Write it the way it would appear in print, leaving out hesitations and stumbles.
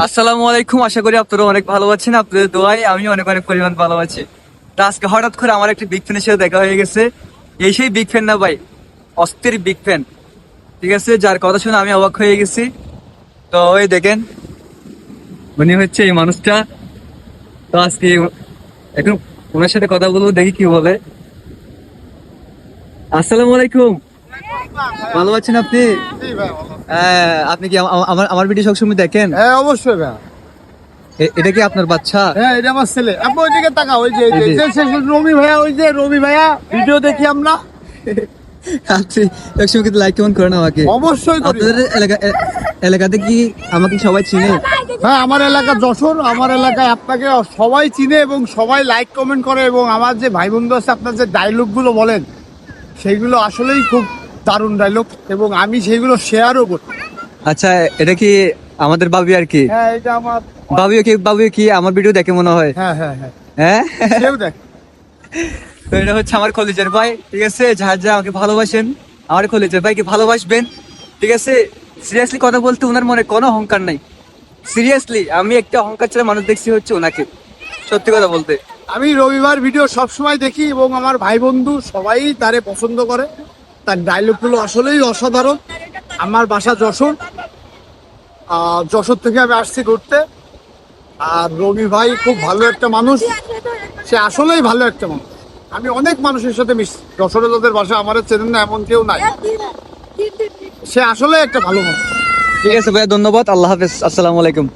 আসসালামু আলাইকুম, আশা করি আপনারা অনেক ভালো আছেন। আপনাদের দোয়ায় আমি অনেক অনেক পরিমাণ ভালো আছি। তা আজকে হঠাৎ করে আমার একটা বিগ ফ্যানের সাথে দেখা হয়ে গেছে। এই সেই বিগ ফ্যান না ভাই, অস্থির বিগ ফ্যান, ঠিক আছে, যার কথা শুনে আমি অবাক হয়ে গেছি। তো ওই দেখেন, উনি হচ্ছে এই মানুষটা। তো আজকে এখন ওনার সাথে কথা বলবো, দেখি কি বলে। আসসালামু আলাইকুম, ভালো আছেন আপনি? আপনি কি আমার আমার ভিডিও সবসময় দেখেন? হ্যাঁ অবশ্যই ভাই। এটা কি আপনার বাচ্চা? হ্যাঁ এটা আমার ছেলে। আপনি ওইদিকে তাকা, ওই যে রবি ভাইয়া, ওই যে রবি ভাইয়া ভিডিও দেখি আমরা। আপনি একসময় কিন্তু লাইক কেমন করেন আমাকে? অবশ্যই করি। আপনাদের এলাকাতে কি আমাকে সবাই চিনে? হ্যাঁ আমার এলাকা যশোর, আমার এলাকায় আপনাকে সবাই চিনে এবং সবাই লাইক কমেন্ট করে, এবং আমার যে ভাই বন্ধু আছে আপনার যে ডায়লগ গুলো বলেন সেইগুলো আসলেই খুব দারুণ ডায়লগ, এবং আমি সেইগুলো শেয়ারও করি। আচ্ছা, এটা কি আমাদের বাবি আর কি? হ্যাঁ এটা আমার। বাবিও কি আমার ভিডিও দেখে মনে হয়? হ্যাঁ হ্যাঁ হ্যাঁ, হ্যাঁ, কেউ দেখ। তো এটা হচ্ছে আমার কলেজের ভাই, ঠিক আছে। যারা যারা আমাকে ভালোবাসেন, আমার কলেজের ভাইকে ভালোবাসবেন, ঠিক আছে। সিরিয়াসলি কথা বলতে ওনার মনে কোনো অহংকার নাই। সিরিয়াসলি আমি একটা অহংকার ছাড়া মানুষ দেখছি হচ্ছে ওনাকে, সত্যি কথা বলতে। আমি রবিবার ভিডিও সব সময় দেখি এবং আমার ভাই বন্ধু সবাই তারে পছন্দ করে। তার ডায়লগগুলো আসলেই অসাধারণ। আমার বাসা যশোর, যশোর থেকে আমি আসছি ঘুরতে। আর রবি ভাই খুব ভালো একটা মানুষ, সে আসলেই ভালো একটা মানুষ। আমি অনেক মানুষের সাথে মিশি, যশোরে যাদের বাসা আমার চেনেন না এমন কেউ নাই। সে আসলে একটা ভালো মানুষ। ঠিক আছে ভাইয়া, ধন্যবাদ, আল্লাহ হাফেজ, আসসালামু আলাইকুম।